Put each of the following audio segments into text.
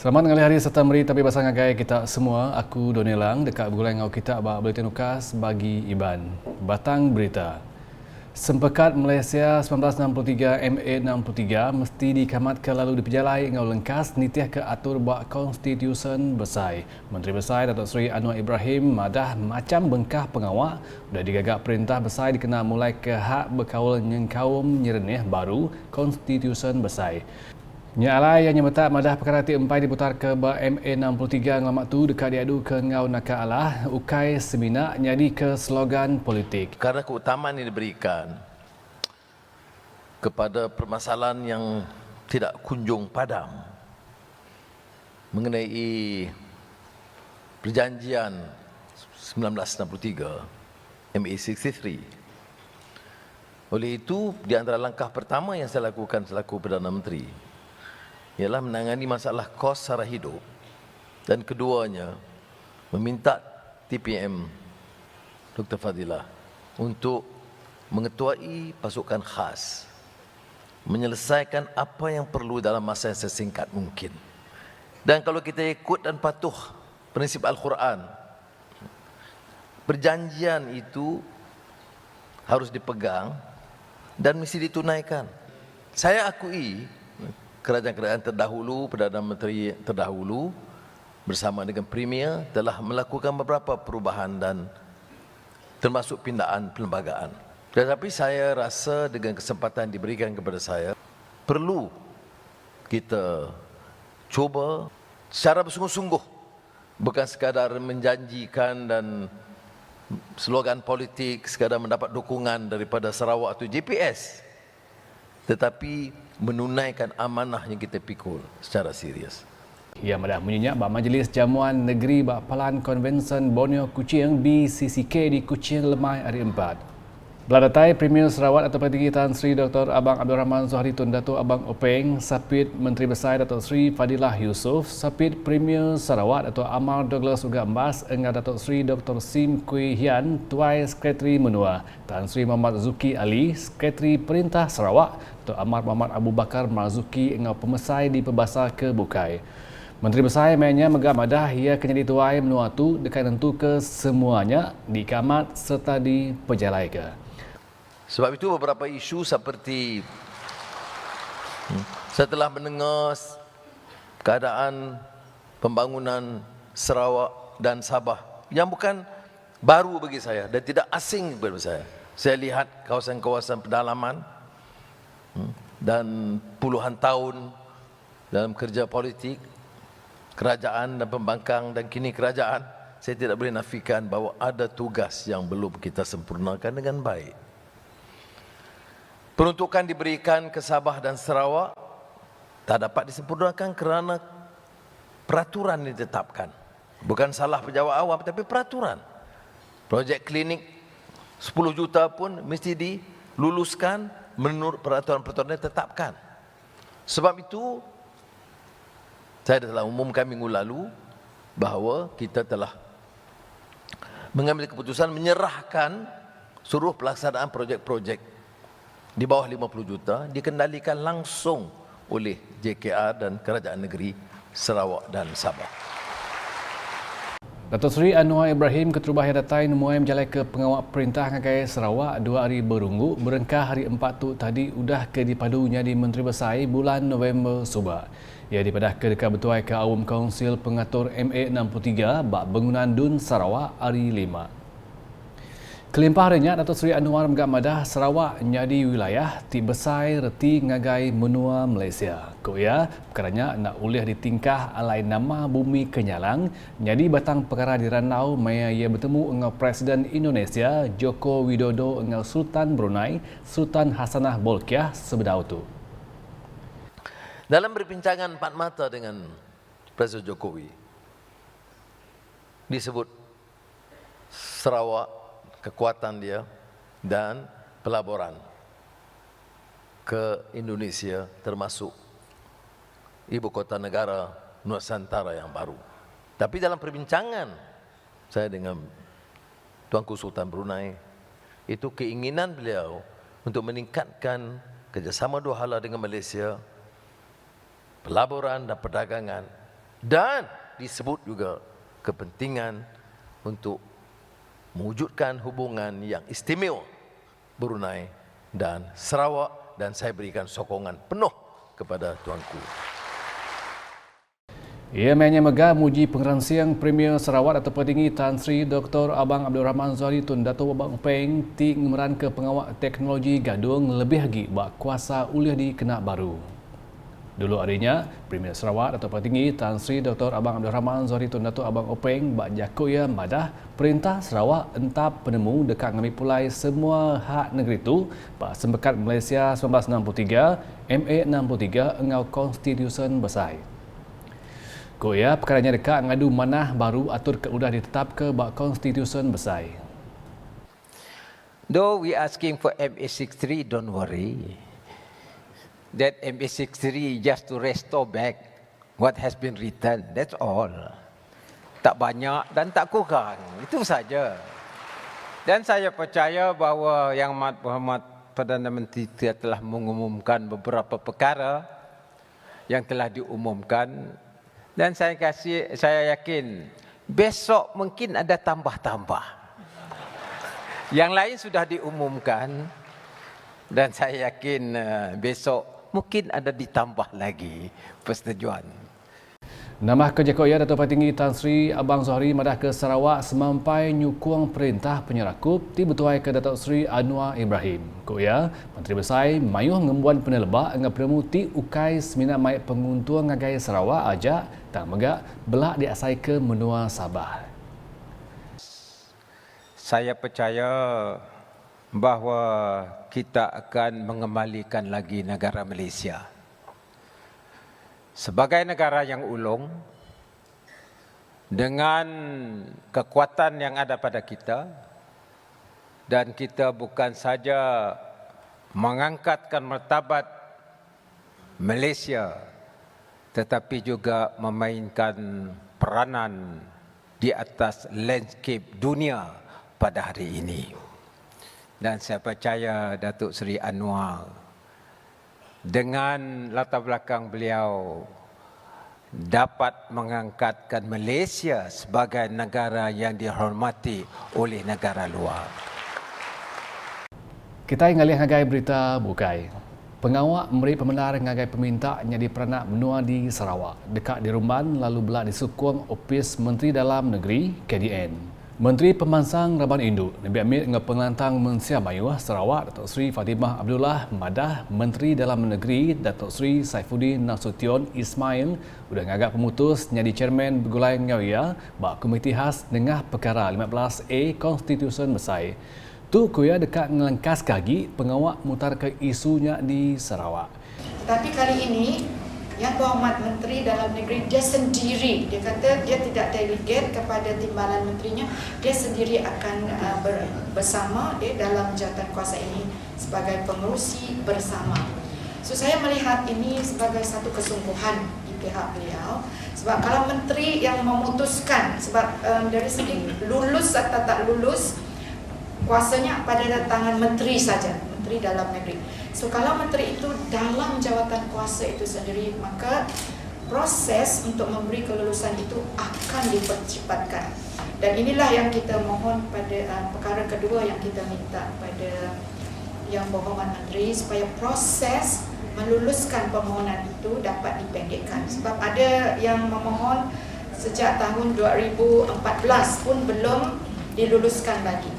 Selamat mengalih hari serta meri tapi pasang ngagai kita semua. Aku Donelang dekat bergulai ngau kita abak Bulletin Ukas bagi Iban. Batang berita. Sempekat Malaysia 1963 MA63 mesti dikamatkan lalu diperjalai ngau lengkas nitiah ke atur bak Konstitusi Besar. Menteri Besar Datuk Seri Anwar Ibrahim madah macam bengkah pengawak dah digagak perintah besar dikenal mulai ke hak berkaul nyengkaum nyerenih baru Konstitusi Besar. Nyalai yang nyemetak madah perkara T4 diputar ke MA63 ngelamak tu dekat diadu ke ngau nakal Allah ukai seminar nyadi ke slogan politik. Karena keutamaan yang diberikan kepada permasalahan yang tidak kunjung padam mengenai perjanjian 1963 MA63. Oleh itu, di antara langkah pertama yang saya lakukan selaku Perdana Menteri ialah menangani masalah kos sara hidup, dan keduanya meminta TPM Dr. Fadilah untuk mengetuai pasukan khas menyelesaikan apa yang perlu dalam masa yang sesingkat mungkin. Dan kalau kita ikut dan patuh prinsip Al-Quran, perjanjian itu harus dipegang dan mesti ditunaikan. Saya akui kerajaan-kerajaan terdahulu, Perdana Menteri terdahulu bersama dengan Premier telah melakukan beberapa perubahan dan termasuk pindaan perlembagaan. Tetapi saya rasa dengan kesempatan diberikan kepada saya, perlu kita cuba secara bersungguh-sungguh, bukan sekadar menjanjikan dan slogan politik, sekadar mendapat dukungan daripada Sarawak atau JPS, tetapi menunaikan amanah yang kita pikul secara serius. Ia madah menyenyak bahawa Majlis Jamuan Negeri Bakpalan Konvensen Borneo Kuching BCCK di Kuching Lemai hari 4. Beladatai Premier Sarawak atau Petinggi Tan Sri Dr. Abang Abdul Rahman Zuhari Tun Datuk Abang Openg, Sapit Menteri Besar Datuk Sri Fadilah Yusof, Sapit Premier Sarawak Datuk Amar Douglas Uga Embas, Engar Datuk Sri Dr. Sim Kui Hian, Tuai Sekretari Menua, Tan Sri Muhammad Zuki Ali, Sekretari Perintah Sarawak, Datuk Amar Muhammad Abu Bakar Marzuki, Engar Pemesai di Pebasar ke Bukai. Menteri Besar mainnya megak madah ia kena dituai menua tu dekat tentu ke semuanya dikamat serta diperjalai ke. Sebab itu beberapa isu seperti setelah mendengar keadaan pembangunan Sarawak dan Sabah yang bukan baru bagi saya dan tidak asing kepada saya. Saya lihat kawasan-kawasan pedalaman dan puluhan tahun dalam kerja politik, kerajaan dan pembangkang dan kini kerajaan, saya tidak boleh nafikan bahawa ada tugas yang belum kita sempurnakan dengan baik. Peruntukan diberikan ke Sabah dan Sarawak tak dapat disempurnakan kerana peraturan ditetapkan. Bukan salah pejabat awam, tapi peraturan. Projek klinik 10 juta pun mesti diluluskan menurut peraturan-peraturan yang ditetapkan. Sebab itu, saya telah umumkan minggu lalu bahawa kita telah mengambil keputusan menyerahkan seluruh pelaksanaan projek-projek di bawah 50 juta dikendalikan langsung oleh JKR dan Kerajaan Negeri Sarawak dan Sabah. Datuk Seri Anwar Ibrahim Ketua Hadatai Numuai menjalai ke pengawak perintah ngagai Sarawak 2 hari berunggu berengkah hari 4 tu tadi udah ke dipadunya di Menteri Besar bulan November subak. Ia dipadah ke dekat betuai ke Awam Kaunsil Pengatur MA63 bak bangunan Dun Sarawak hari 5. Kelimpah renyat Datuk Seri Anwar megak madah Sarawak nyadi wilayah ti besar reti ngagai menua Malaysia. Ko ia perkaranya nak ulih ditingkah alai nama bumi kenyalang nyadi batang perkara di Ranau maya ia bertemu dengan Presiden Indonesia Joko Widodo dengan Sultan Brunei Sultan Hassanah Bolkiah sebedau tu. Dalam berbincangan empat mata dengan Presiden Jokowi disebut Sarawak, kekuatan dia dan pelaburan ke Indonesia termasuk ibu kota negara Nusantara yang baru. Tapi dalam perbincangan saya dengan Tuanku Sultan Brunei, itu keinginan beliau untuk meningkatkan kerjasama dua hala dengan Malaysia, pelaburan dan perdagangan Dan disebut juga kepentingan untuk mewujudkan hubungan yang istimewa Brunei dan Sarawak, dan saya berikan sokongan penuh kepada tuanku. Ia megah muji pengeransiang Premier Sarawak Dato' Petinggi Tan Sri Dr. Abang Abdul Rahman Zahari Tun Dato' Abang Upeng ti ngemeran ke pengawal teknologi gadung lebih lagi bak kuasa uliah di Kenak Baru. Dulu harinya, Premier Sarawak Dato' Petinggi Tan Sri Dr. Abang Abdul Rahman Zahari Tun Dato' Abang Upeng bak jakuya madah Perintah Sarawak entap penemu dekat ngambil pulai semua hak negeri itu bak Sembekat Malaysia 1963 MA 63 engau Konstitusi Besar. Goya perkaranya dekat ngadu manah baru atur keudah ditetap ke bak Konstitusi Besar. Though we asking for MA63, don't worry. That MA63 just to restore back what has been written. That's all. Tak banyak dan tak kurang. Itu saja. Dan saya percaya bahawa Yang Amat Berhormat Perdana Menteri telah mengumumkan beberapa perkara yang telah diumumkan. Dan saya yakin besok mungkin ada tambah-tambah. Yang lain sudah diumumkan dan saya yakin besok mungkin ada ditambah lagi persetujuan. Nama Kejakoya Dato' Petinggi Tan Sri Abang Zahari madah ke Sarawak semampai nyukung perintah penyerakup ti betuai ke Dato' Sri Anwar Ibrahim. Koya, Menteri Besar mayuh ngembuan penelebak dengan penemu ti ukai semina mai penguntung ngagai Sarawak ajak tak megak belak diasai ke menua Sabah. Saya percaya bahawa kita akan mengembalikan lagi negara Malaysia sebagai negara yang ulung dengan kekuatan yang ada pada kita, dan kita bukan saja mengangkatkan martabat Malaysia tetapi juga memainkan peranan di atas landscape dunia pada hari ini. Dan saya percaya Datuk Seri Anwar dengan latar belakang beliau dapat mengangkatkan Malaysia sebagai negara yang dihormati oleh negara luar. Kita ingatkan ngagai berita bukai. Pengawak memberi pembenar ngagai peminta jadi peranak menua di Sarawak. Dekat di Rumban lalu belak disukung Opis Menteri Dalam Negeri KDN. Menteri Pemansang Raban Induk Nabi Amir dengan pengelantang Mensia Mayuah Sarawak Datuk Seri Fatimah Abdullah madah Menteri Dalam Negeri Datuk Seri Saifuddin Nasution Ismail sudah ngagak pemutus jadi chairman bergulai ngawia bak komiti khas dengah perkara 15A Konstitusi Besar. Tu kuya dekat ngelengkas kaki pengawak mutar ke isunya di Sarawak. Tetapi kali ini Yang Berhormat Menteri Dalam Negeri dia sendiri, dia kata dia tidak delegate kepada timbalan menterinya, dia sendiri akan bersama dalam jawatan kuasa ini sebagai pengerusi bersama. So saya melihat ini sebagai satu kesungguhan di pihak beliau, sebab kalau menteri yang memutuskan, sebab dari segi lulus atau tak lulus kuasanya pada tangan menteri saja, Menteri Dalam Negeri. So kalau menteri itu dalam jawatan kuasa itu sendiri, maka proses untuk memberi kelulusan itu akan dipercepatkan. Dan inilah yang kita mohon pada perkara kedua yang kita minta pada Yang Berhormat Menteri, supaya proses meluluskan permohonan itu dapat dipendekkan. Sebab ada yang memohon sejak tahun 2014 pun belum diluluskan lagi.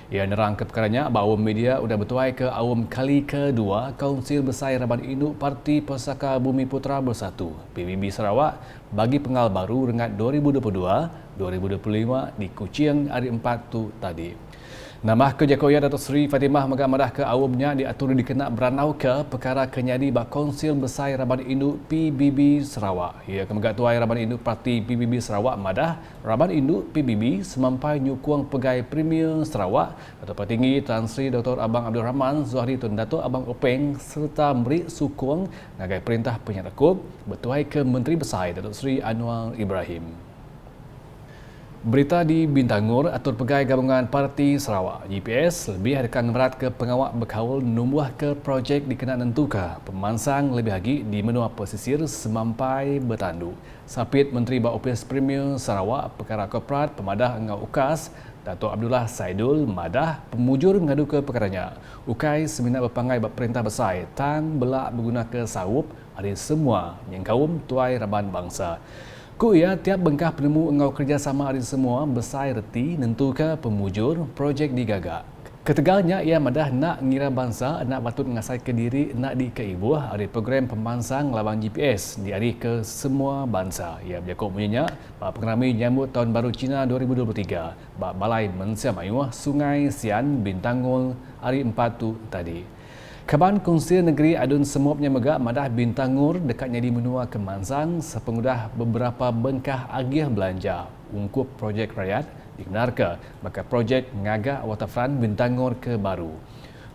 Ia nerang ke perkaranya bahawa media sudah bertuai ke awam kali kedua Kaunsil Besar Raban Induk Parti Persaka Bumi Putra Bersatu PBB Sarawak bagi pengal baru rengat 2022-2025 di Kuching hari 4 tu tadi. Nama Kejakoya Datuk Seri Fatimah madah ke awamnya diatur dikenak beranau ke perkara kenyadi bak Kaunsil Besar Raban Induk PBB Sarawak. Ia kemegat tuai Raban Induk Parti PBB Sarawak madah Raban Induk PBB semampai nyukung pegai Premier Sarawak Dato' Petinggi Tan Sri Dr. Abang Abdul Rahman Zahari Tun Dato' Abang Upeng serta memberi sukung ngagai perintah penyerakup bertuai ke Menteri Besar Datuk Sri Anwar Ibrahim. Berita di Bintangur, Atur Pegai Gabungan Parti Sarawak GPS lebih akan merat ke pengawak berkawal numbuh ke projek dikenal nentuka pemansang lebih lagi di menua pesisir semampai bertandu. Sapit Menteri Baupis Premier Sarawak Perkara Korporat Pemadah Engau Ukas Datuk Abdullah Saidul Madah pemujur mengadu ke perkaranya. Ukai seminar berpangai bab perintah besar tang belak menggunakan sawup hari semua yang kaum tuai raban bangsa. Ku ia tiap bengkah penemu engau kerjasama hari semua besar reti nentukan pemujur projek digagak. Ketegalnya ia madah nak ngira bangsa nak patut mengasai ke diri nak di ke ibu hari program pemansang lawan GPS di hari ke semua bangsa. Ia berjakut menyenyak bak pengerami nyambut tahun baru Cina 2023 bak Balai Mensia Mayuah Sungai Sian Bintangun hari 4 tu tadi. Kaban Kongsi Negeri Adun Semopnya Megak Madah Bintangur dekatnya di menua Kemansang sepengudah beberapa bengkah agih belanja ungkup projek rakyat dibenarkan maka projek ngagak waterfront Bintangur ke baru.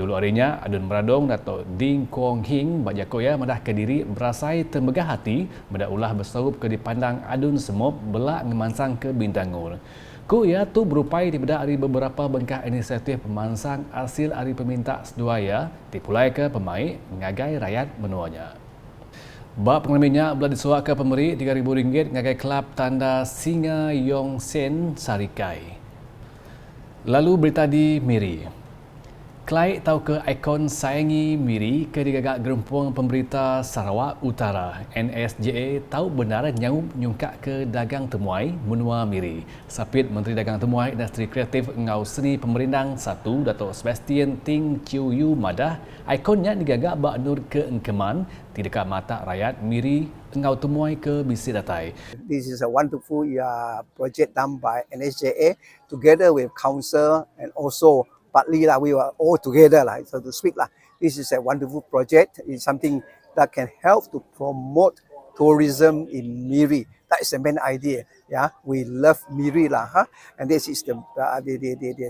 Dulu harinya Adun Meradong Datuk Ding Kuong Hing Bajakoya Madah Kediri berasai termegah hati madah ulah bersarup ke dipandang Adun Semop belak ngemansang ke Bintangur. Ku ia tu berupaya daripada hari beberapa bengkah inisiatif pemansang hasil hari peminta seduaya dipulai ke pemain ngagai rakyat menuanya. Bab pengelaminya belah disuak ke pemberi RM3,000 ngagai kelab tanda Singa Yong Sen Sarikai. Lalu berita di Miri. Kelai tahu ke ikon sayangi Miri ke digagak gerempung pemberita Sarawak Utara. NSJA tahu benar nyaup nyungkak ke dagang temuai menua Miri. Sapit Menteri Dagang Temuai Industri Kreatif Engau Seni Pemerindang 1 Datuk Sebastian Ting Chiu Yu Madah ikonnya digagak bak nur ke engkeman di dekat mata rakyat Miri Engau Temuai ke Bisi Datai. This is a wonderful project done by NSJA together with council and also partly we were all together so to speak This is a wonderful project. It's something that can help to promote tourism in Miri. That is the main idea. Yeah, we love Miri and this is the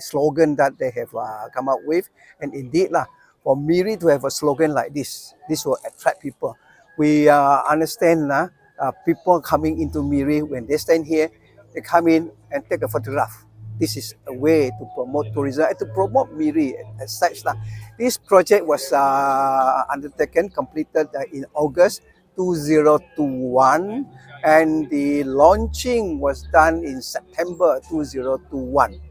slogan that they have come up with. And indeed for Miri to have a slogan like this will attract people. We understand people coming into Miri when they stand here, they come in and take a photograph. This is a way to promote tourism and to promote Miri as such. This project was undertaken, completed in August 2021 and the launching was done in September 2021.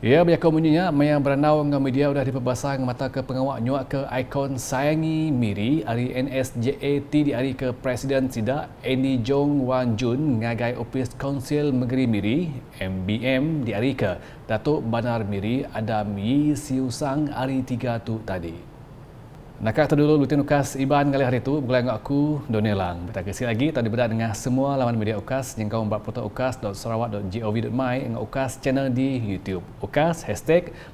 Ia berjakau bunyinya mayang beranau dengan media sudah diperbasah dengan mata ke pengawak nyuak ke ikon sayangi Miri hari NSJAT di hari ke Presiden Sidak Andy Jong Wan Jun ngagai Opis Konsil Negeri Miri MBM di hari ke Datuk Banar Miri Adam Yi Siu Sang hari 3 tu tadi. Nakak terdulu Lutin Ukas Iban kali hari itu bergulai dengan aku Donelang. Kita kasih lagi tadi berada dengan semua laman media Ukas yang kau membuat portal ukas.sarawak.gov.my dengan Ukas channel di YouTube. Ukas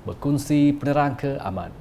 #berkongsi penerang ke aman.